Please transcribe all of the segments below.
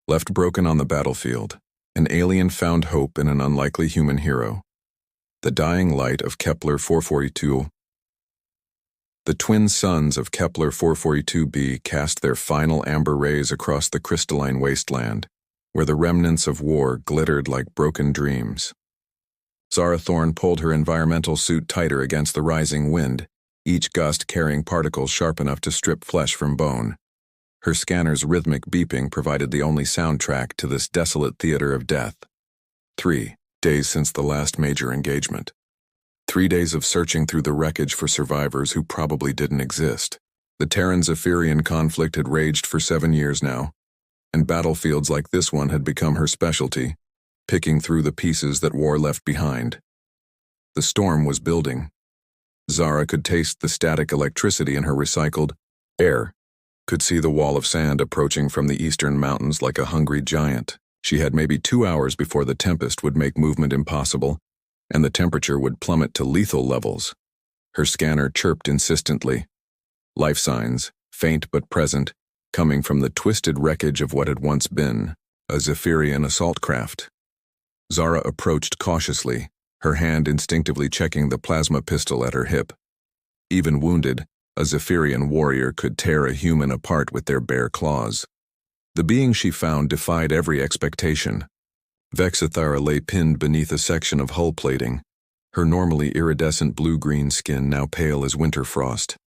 Left broken on the battlefield, an alien found hope in an unlikely human hero. The dying light of Kepler 442. The twin suns of Kepler 442b cast their final amber rays across the crystalline wasteland, where the remnants of war glittered like broken dreams. Zara Thorne pulled her environmental suit tighter against the rising wind, each gust carrying particles sharp enough to strip flesh from bone. Her scanner's rhythmic beeping provided the only soundtrack to this desolate theater of death. 3 days since the last major engagement. 3 days of searching through the wreckage for survivors who probably didn't exist. The Terran-Zephyrian conflict had raged for 7 years now, and battlefields like this one had become her specialty, picking through the pieces that war left behind. The storm was building. Zara could taste the static electricity in her recycled air, could see the wall of sand approaching from the eastern mountains like a hungry giant. She had maybe 2 hours before the tempest would make movement impossible, and the temperature would plummet to lethal levels. Her scanner chirped insistently. Life signs, faint but present, coming from the twisted wreckage of what had once been a Zephyrian assault craft. Zara approached cautiously, her hand instinctively checking the plasma pistol at her hip. Even wounded, a Zephyrian warrior could tear a human apart with their bare claws. The being she found defied every expectation. Vexithara lay pinned beneath a section of hull plating, her normally iridescent blue-green skin now pale as winter frost.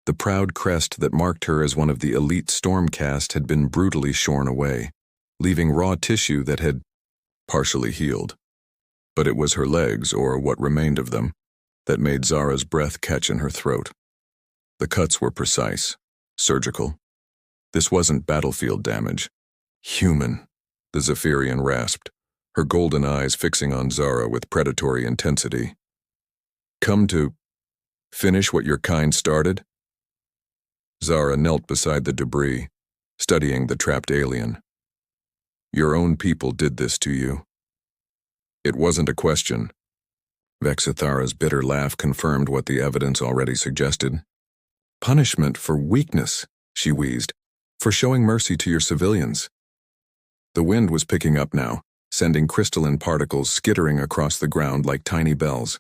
The proud crest that marked her as one of the elite Stormcast had been brutally shorn away, leaving raw tissue that had partially healed. But it was her legs, or what remained of them, that made Zara's breath catch in her throat. The cuts were precise, surgical. This wasn't battlefield damage. Human, the Zephyrian rasped, her golden eyes fixing on Zara with predatory intensity. Come to finish what your kind started? Zara knelt beside the debris, studying the trapped alien. Your own people did this to you. It wasn't a question. Vexithara's bitter laugh confirmed what the evidence already suggested. Punishment for weakness, she wheezed, for showing mercy to your civilians. The wind was picking up now, sending crystalline particles skittering across the ground like tiny bells.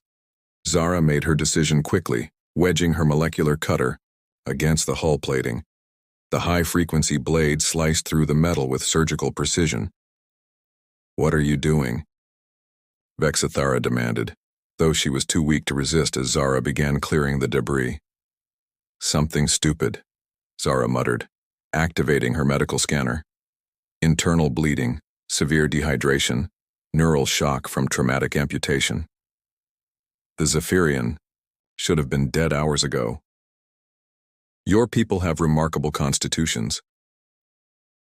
Zara made her decision quickly, wedging her molecular cutter against the hull plating. The high-frequency blade sliced through the metal with surgical precision. What are you doing? Vexithara demanded, though she was too weak to resist as Zara began clearing the debris. Something stupid, Zara muttered, activating her medical scanner. Internal bleeding, severe dehydration, neural shock from traumatic amputation. The Zephyrian should have been dead hours ago. Your people have remarkable constitutions.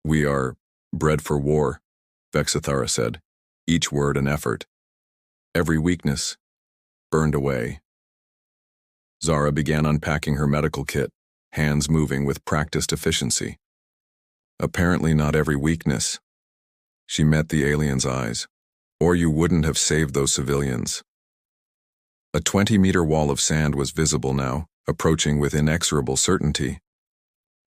We are bred for war, Vexithara said, each word an effort. Every weakness burned away. Zara began unpacking her medical kit, hands moving with practiced efficiency. Apparently not every weakness. She met the alien's eyes. Or you wouldn't have saved those civilians. A 20-meter wall of sand was visible now, approaching with inexorable certainty.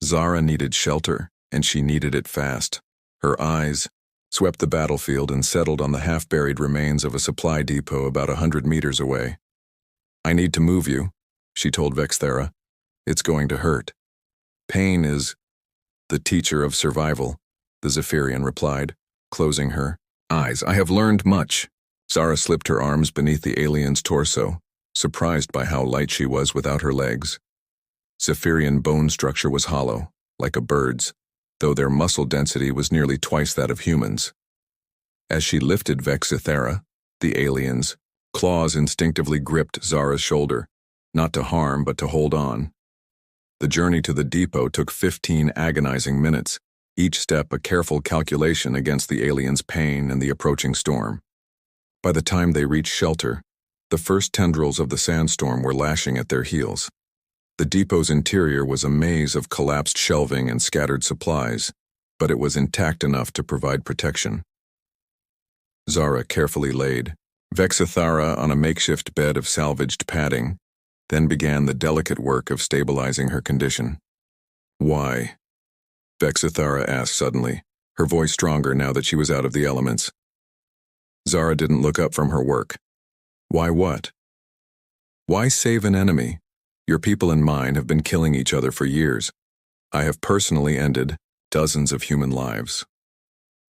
Zara needed shelter, and she needed it fast. Her eyes swept the battlefield and settled on the half-buried remains of a supply depot about 100 meters away. I need to move you, she told Vexithara. It's going to hurt. Pain is the teacher of survival, the Zephyrian replied, closing her eyes. I have learned much. Zara slipped her arms beneath the alien's torso, surprised by how light she was without her legs. Zephyrian bone structure was hollow, like a bird's, though their muscle density was nearly twice that of humans. As she lifted Vexithara, the alien's claws instinctively gripped Zara's shoulder, not to harm but to hold on. The journey to the depot took 15 agonizing minutes, each step a careful calculation against the alien's pain and the approaching storm. By the time they reached shelter, the first tendrils of the sandstorm were lashing at their heels. The depot's interior was a maze of collapsed shelving and scattered supplies, but it was intact enough to provide protection. Zara carefully laid Vexithara on a makeshift bed of salvaged padding, then began the delicate work of stabilizing her condition. Why? Vexithara asked suddenly, her voice stronger now that she was out of the elements. Zara didn't look up from her work. Why what? Why save an enemy? Your people and mine have been killing each other for years. I have personally ended dozens of human lives.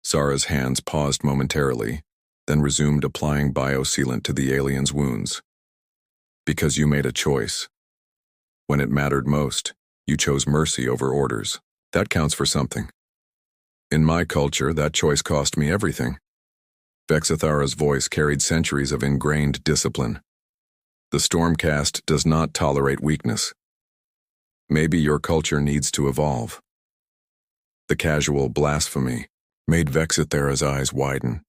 Zara's hands paused momentarily, then resumed applying biosealant to the alien's wounds. Because you made a choice. When it mattered most, you chose mercy over orders. That counts for something. In my culture, that choice cost me everything. Vexithara's voice carried centuries of ingrained discipline. The Stormcast does not tolerate weakness. Maybe your culture needs to evolve. The casual blasphemy made Vexithara's eyes widen.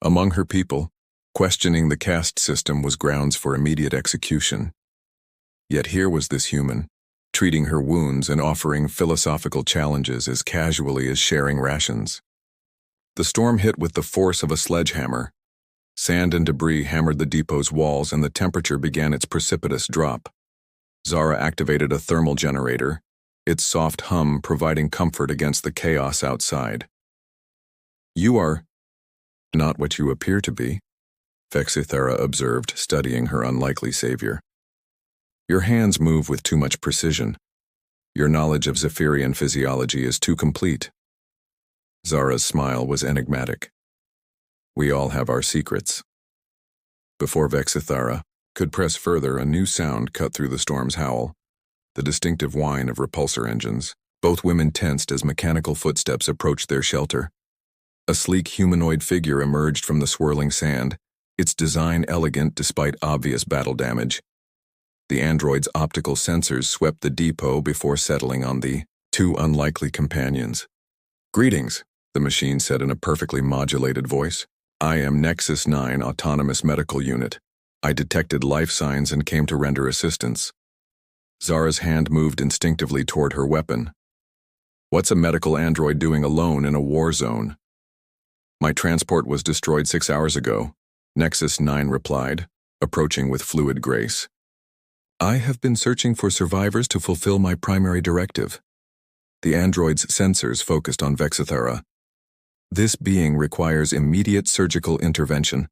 Among her people, questioning the caste system was grounds for immediate execution. Yet here was this human, treating her wounds and offering philosophical challenges as casually as sharing rations. The storm hit with the force of a sledgehammer. Sand and debris hammered the depot's walls and the temperature began its precipitous drop. Zara activated a thermal generator, its soft hum providing comfort against the chaos outside. You are not what you appear to be, Vexithara observed, studying her unlikely savior. Your hands move with too much precision. Your knowledge of Zephyrian physiology is too complete. Zara's smile was enigmatic. We all have our secrets. Before Vexithara could press further, a new sound cut through the storm's howl, the distinctive whine of repulsor engines. Both women tensed as mechanical footsteps approached their shelter. A sleek humanoid figure emerged from the swirling sand, its design elegant despite obvious battle damage. The android's optical sensors swept the depot before settling on the two unlikely companions. Greetings, the machine said in a perfectly modulated voice. I am Nexus 9 Autonomous Medical Unit. I detected life signs and came to render assistance. Zara's hand moved instinctively toward her weapon. What's a medical android doing alone in a war zone? My transport was destroyed 6 hours ago, Nexus 9 replied, approaching with fluid grace. I have been searching for survivors to fulfill my primary directive. The android's sensors focused on Vexithara. This being requires immediate surgical intervention.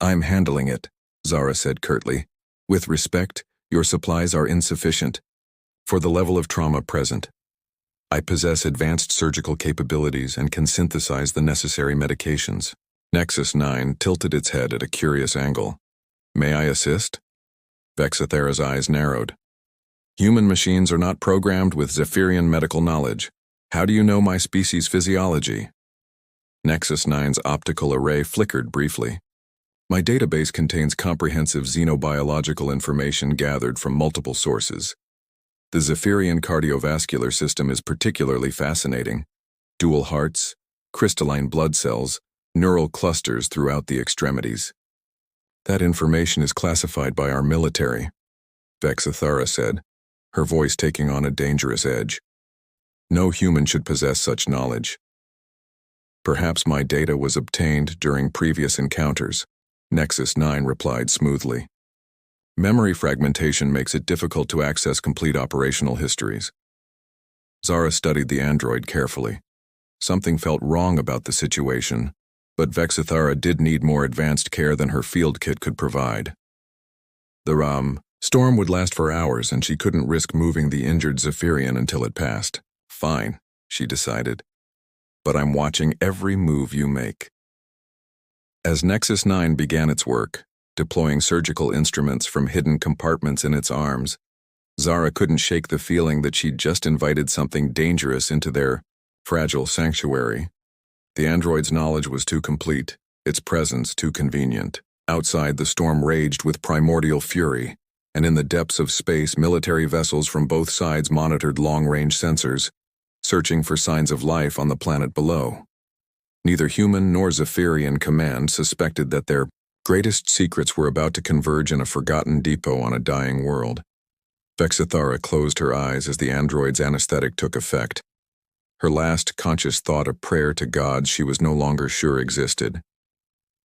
I'm handling it, Zara said curtly. With respect, your supplies are insufficient. For the level of trauma present, I possess advanced surgical capabilities and can synthesize the necessary medications. Nexus 9 tilted its head at a curious angle. May I assist? Vexithara's eyes narrowed. Human machines are not programmed with Zephyrian medical knowledge. How do you know my species' physiology? Nexus 9's optical array flickered briefly. My database contains comprehensive xenobiological information gathered from multiple sources. The Zephyrian cardiovascular system is particularly fascinating. Dual hearts, crystalline blood cells, neural clusters throughout the extremities. That information is classified by our military, Vexithara said, her voice taking on a dangerous edge. No human should possess such knowledge. Perhaps my data was obtained during previous encounters, Nexus 9 replied smoothly. Memory fragmentation makes it difficult to access complete operational histories. Zara studied the android carefully. Something felt wrong about the situation, but Vexithara did need more advanced care than her field kit could provide. The storm would last for hours and she couldn't risk moving the injured Zephyrian until it passed. Fine, she decided. But I'm watching every move you make. As Nexus 9 began its work, deploying surgical instruments from hidden compartments in its arms, Zara couldn't shake the feeling that she'd just invited something dangerous into their fragile sanctuary. The android's knowledge was too complete, its presence too convenient. Outside, the storm raged with primordial fury, and in the depths of space, military vessels from both sides monitored long-range sensors, searching for signs of life on the planet below. Neither human nor Zephyrian command suspected that their greatest secrets were about to converge in a forgotten depot on a dying world. Vexithara closed her eyes as the android's anesthetic took effect. Her last conscious thought a prayer to gods she was no longer sure existed.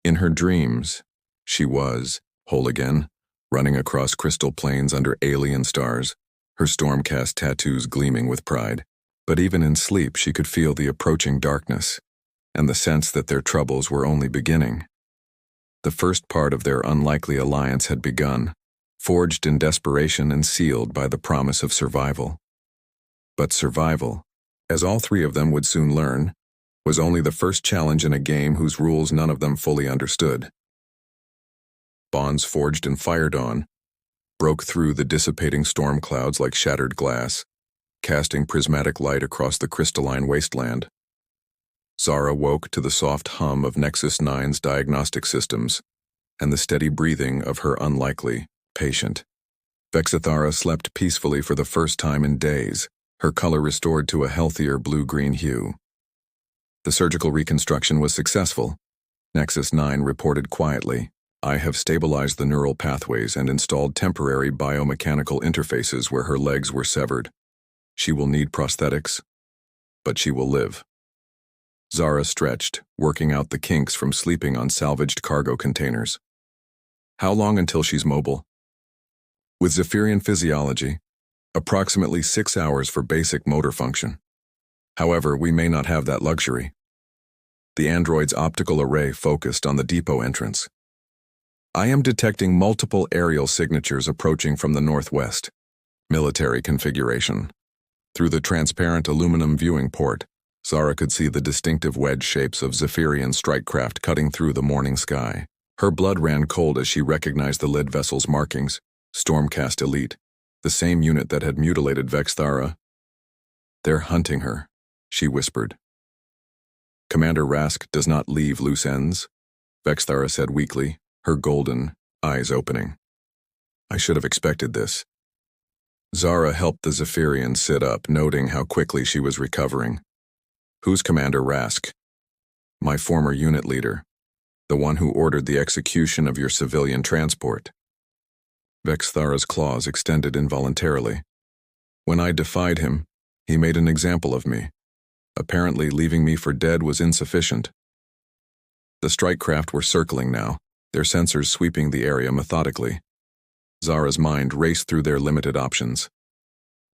In her dreams, she was, whole again, running across crystal plains under alien stars, her Stormcast tattoos gleaming with pride. But even in sleep she could feel the approaching darkness, and the sense that their troubles were only beginning. The first part of their unlikely alliance had begun, forged in desperation and sealed by the promise of survival. But survival, as all three of them would soon learn, was only the first challenge in a game whose rules none of them fully understood. Bonds forged in Fire Dawn broke through the dissipating storm clouds like shattered glass, casting prismatic light across the crystalline wasteland. Zara woke to the soft hum of Nexus 9's diagnostic systems and the steady breathing of her unlikely patient. Vexithara slept peacefully for the first time in days, her color restored to a healthier blue-green hue. The surgical reconstruction was successful. Nexus 9 reported quietly, "I have stabilized the neural pathways and installed temporary biomechanical interfaces where her legs were severed. She will need prosthetics, but she will live." Zara stretched, working out the kinks from sleeping on salvaged cargo containers. "How long until she's mobile?" "With Zephyrian physiology, approximately 6 hours for basic motor function. However, we may not have that luxury." The android's optical array focused on the depot entrance. "I am detecting multiple aerial signatures approaching from the northwest." Military configuration. Through the transparent aluminum viewing port, Zara could see the distinctive wedge shapes of Zephyrian strikecraft cutting through the morning sky. Her blood ran cold as she recognized the lead vessel's markings, Stormcast Elite, the same unit that had mutilated Vexithara. "They're hunting her," she whispered. "Commander Rask does not leave loose ends," Vexithara said weakly, her golden eyes opening. "I should have expected this." Zara helped the Zephyrian sit up, noting how quickly she was recovering. "Who's Commander Rask?" "My former unit leader, the one who ordered the execution of your civilian transport." Vexithara's claws extended involuntarily. "When I defied him, he made an example of me. Apparently leaving me for dead was insufficient." The strike craft were circling now, their sensors sweeping the area methodically. Zara's mind raced through their limited options.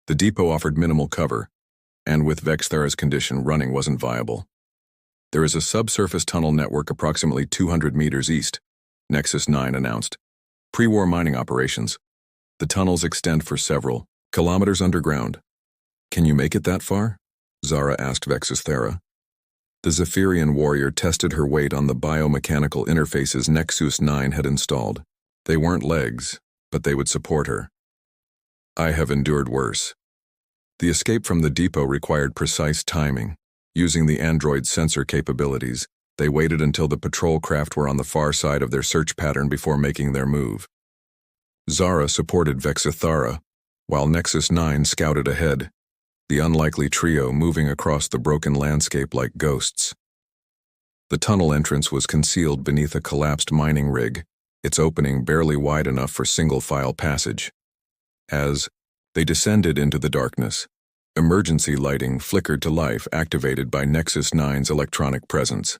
The depot offered minimal cover, and with Vexithara's condition, running wasn't viable. "There is a subsurface tunnel network approximately 200 meters east," Nexus 9 announced. "Pre-war mining operations. The tunnels extend for several kilometers underground." "Can you make it that far?" Zara asked Vexithara. The Zephyrian warrior tested her weight on the biomechanical interfaces Nexus 9 had installed. They weren't legs, but they would support her. "I have endured worse." The escape from the depot required precise timing. Using the android's sensor capabilities, they waited until the patrol craft were on the far side of their search pattern before making their move. Zara supported Vexithara, while Nexus 9 scouted ahead, the unlikely trio moving across the broken landscape like ghosts. The tunnel entrance was concealed beneath a collapsed mining rig, its opening barely wide enough for single-file passage. As they descended into the darkness, emergency lighting flickered to life, activated by Nexus 9's electronic presence.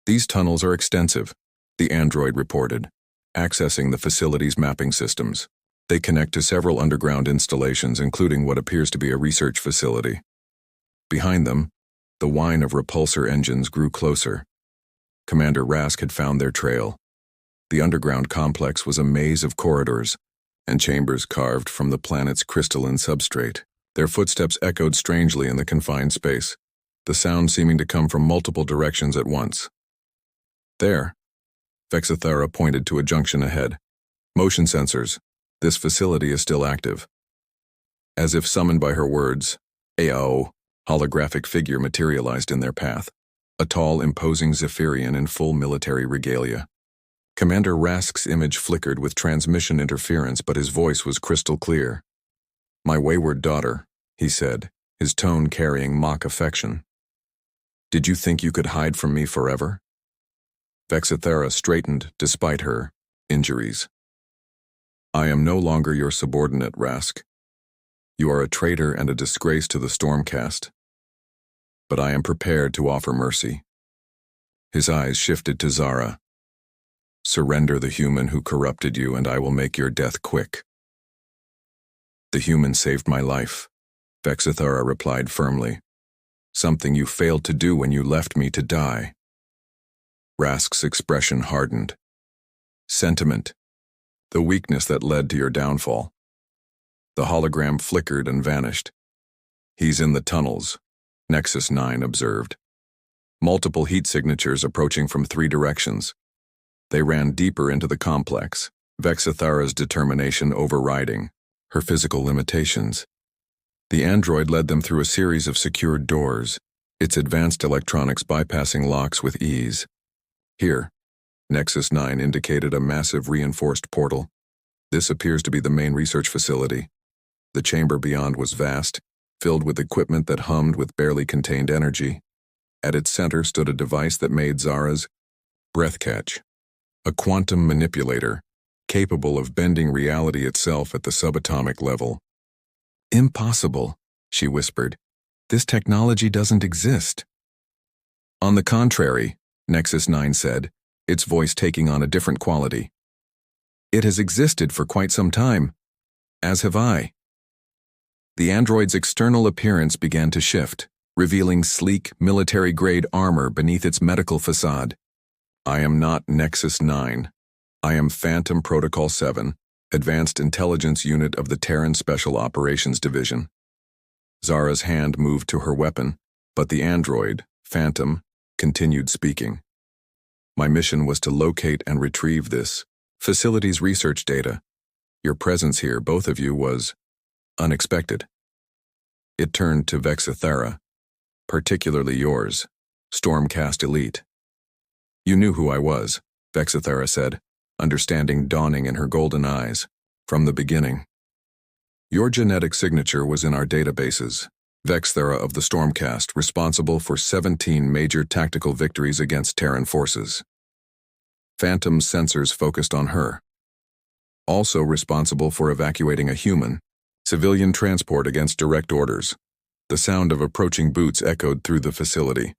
"These tunnels are extensive," the android reported, accessing the facility's mapping systems. "They connect to several underground installations, including what appears to be a research facility." Behind them, the whine of repulsor engines grew closer. Commander Rask had found their trail. The underground complex was a maze of corridors and chambers carved from the planet's crystalline substrate. Their footsteps echoed strangely in the confined space, the sound seeming to come from multiple directions at once. "There," Vexithara pointed to a junction ahead. "Motion sensors. This facility is still active." As if summoned by her words, a holographic figure materialized in their path, a tall, imposing Zephyrian in full military regalia. Commander Rask's image flickered with transmission interference, but his voice was crystal clear. "My wayward daughter," he said, his tone carrying mock affection. "Did you think you could hide from me forever?" Vexithara straightened despite her injuries. "I am no longer your subordinate, Rask. You are a traitor and a disgrace to the Stormcast. But I am prepared to offer mercy." His eyes shifted to Zara. "Surrender the human who corrupted you, and I will make your death quick." "The human saved my life," Vexithara replied firmly. Something you failed to do when you left me to die. Rask's expression hardened. Sentiment. The weakness that led to your downfall. The hologram flickered and vanished. He's in the tunnels, Nexus 9 observed. Multiple heat signatures approaching from 3 directions. They ran deeper into the complex, Vexithara's determination overriding her physical limitations. The android led them through a series of secured doors, its advanced electronics bypassing locks with ease. Here, Nexus 9 indicated a massive reinforced portal. This appears to be the main research facility. The chamber beyond was vast, filled with equipment that hummed with barely contained energy. At its center stood a device that made Zara's breath catch. A quantum manipulator, capable of bending reality itself at the subatomic level. Impossible, she whispered. This technology doesn't exist. On the contrary, Nexus 9 said, its voice taking on a different quality. It has existed for quite some time, as have I. The android's external appearance began to shift, revealing sleek, military-grade armor beneath its medical facade. I am not Nexus 9. I am Phantom Protocol 7, Advanced Intelligence Unit of the Terran Special Operations Division. Zara's hand moved to her weapon, but the android, Phantom, continued speaking. My mission was to locate and retrieve this facility's research data. Your presence here, both of you, was unexpected. It turned to Vexithara, particularly yours, Stormcast Elite. You knew who I was, Vexithara said, understanding dawning in her golden eyes, from the beginning. Your genetic signature was in our databases, Vexithara of the Stormcast, responsible for 17 major tactical victories against Terran forces. Phantom's sensors focused on her. Also responsible for evacuating a human, civilian transport against direct orders. The sound of approaching boots echoed through the facility.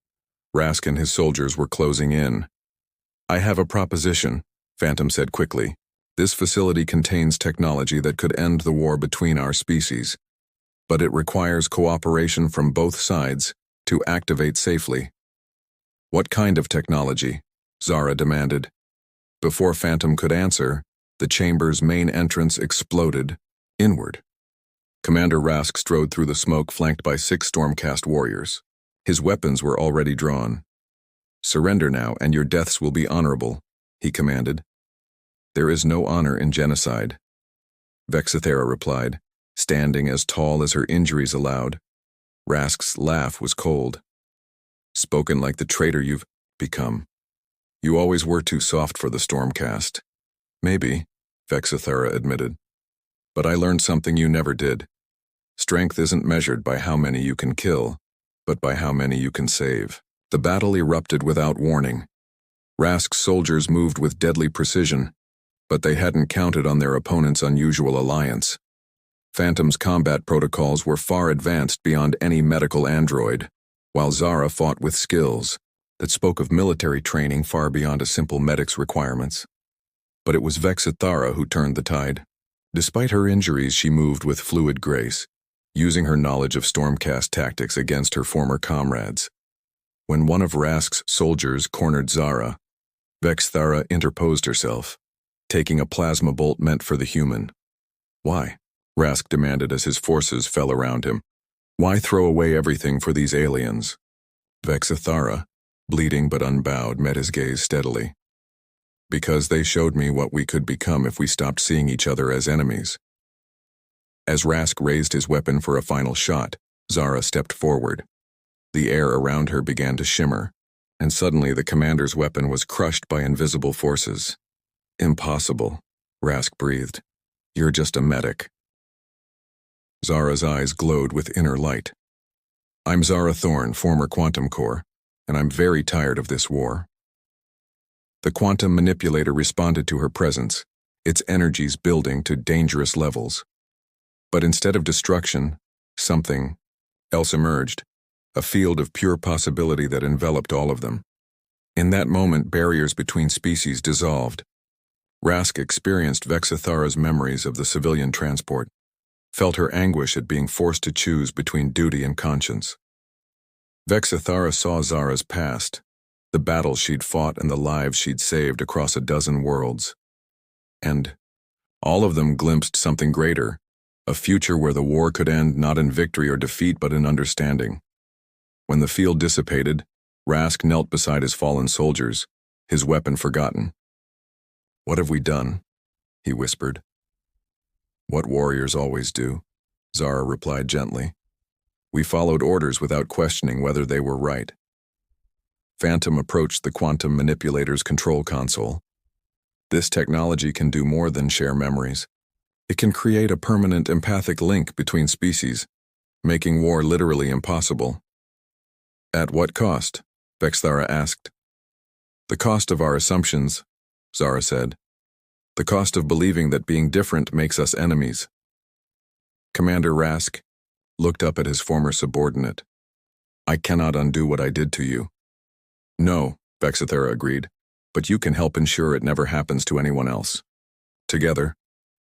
Rask and his soldiers were closing in. I have a proposition, Phantom said quickly. This facility contains technology that could end the war between our species, but it requires cooperation from both sides to activate safely. What kind of technology? Zara demanded. Before Phantom could answer, the chamber's main entrance exploded inward. Commander Rask strode through the smoke flanked by 6 Stormcast warriors. His weapons were already drawn. Surrender now and your deaths will be honorable, he commanded. There is no honor in genocide, Vexithara replied, standing as tall as her injuries allowed. Rask's laugh was cold. Spoken like the traitor you've become. You always were too soft for the Stormcast. Maybe, Vexithara admitted. But I learned something you never did. Strength isn't measured by how many you can kill, but by how many you can save. The battle erupted without warning. Rask's soldiers moved with deadly precision, but they hadn't counted on their opponent's unusual alliance. Phantom's combat protocols were far advanced beyond any medical android, while Zara fought with skills that spoke of military training far beyond a simple medic's requirements. But it was Vexithara who turned the tide. Despite her injuries, she moved with fluid grace, using her knowledge of Stormcast tactics against her former comrades. When one of Rask's soldiers cornered Zara, Vexithara interposed herself, taking a plasma bolt meant for the human. Why? Rask demanded as his forces fell around him. Why throw away everything for these aliens? Vexithara, bleeding but unbowed, met his gaze steadily. Because they showed me what we could become if we stopped seeing each other as enemies. As Rask raised his weapon for a final shot, Zara stepped forward. The air around her began to shimmer, and suddenly the commander's weapon was crushed by invisible forces. Impossible, Rask breathed. You're just a medic. Zara's eyes glowed with inner light. I'm Zara Thorne, former Quantum Core, and I'm very tired of this war. The quantum manipulator responded to her presence, its energies building to dangerous levels. But instead of destruction, something else emerged, a field of pure possibility that enveloped all of them. In that moment, barriers between species dissolved. Rask experienced Vexithara's memories of the civilian transport, felt her anguish at being forced to choose between duty and conscience. Vexithara saw Zara's past, the battles she'd fought and the lives she'd saved across a dozen worlds. And all of them glimpsed something greater, a future where the war could end not in victory or defeat but in understanding. When the field dissipated, Rask knelt beside his fallen soldiers, his weapon forgotten. "What have we done?" he whispered. "What warriors always do," Zara replied gently. "We followed orders without questioning whether they were right." Phantom approached the quantum manipulator's control console. This technology can do more than share memories. It can create a permanent empathic link between species, making war literally impossible. "At what cost?" Vexithara asked. "The cost of our assumptions," Zara said. "The cost of believing that being different makes us enemies." Commander Rask looked up at his former subordinate. "I cannot undo what I did to you." "No," Vexithara agreed, "but you can help ensure it never happens to anyone else." Together,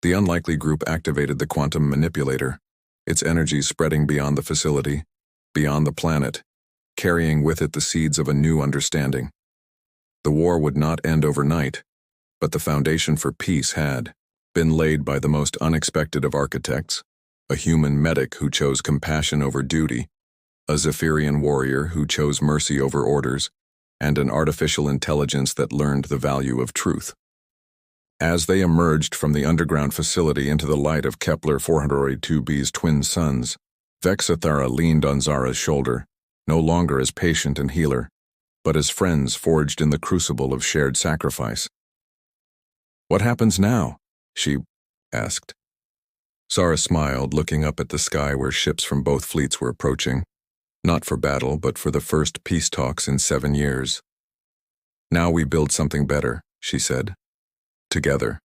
the unlikely group activated the quantum manipulator, its energy spreading beyond the facility, beyond the planet, carrying with it the seeds of a new understanding. The war would not end overnight, but the foundation for peace had been laid by the most unexpected of architects, a human medic who chose compassion over duty, a Zephyrian warrior who chose mercy over orders, and an artificial intelligence that learned the value of truth. As they emerged from the underground facility into the light of Kepler 482b's twin suns, Vexithara leaned on Zara's shoulder, no longer as patient and healer, but as friends forged in the crucible of shared sacrifice. "What happens now?" she asked. Zara smiled, looking up at the sky where ships from both fleets were approaching, not for battle, but for the first peace talks in 7 years. "Now we build something better," she said. "Together."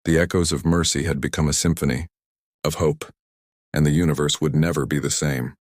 The echoes of mercy had become a symphony, of hope, and the universe would never be the same.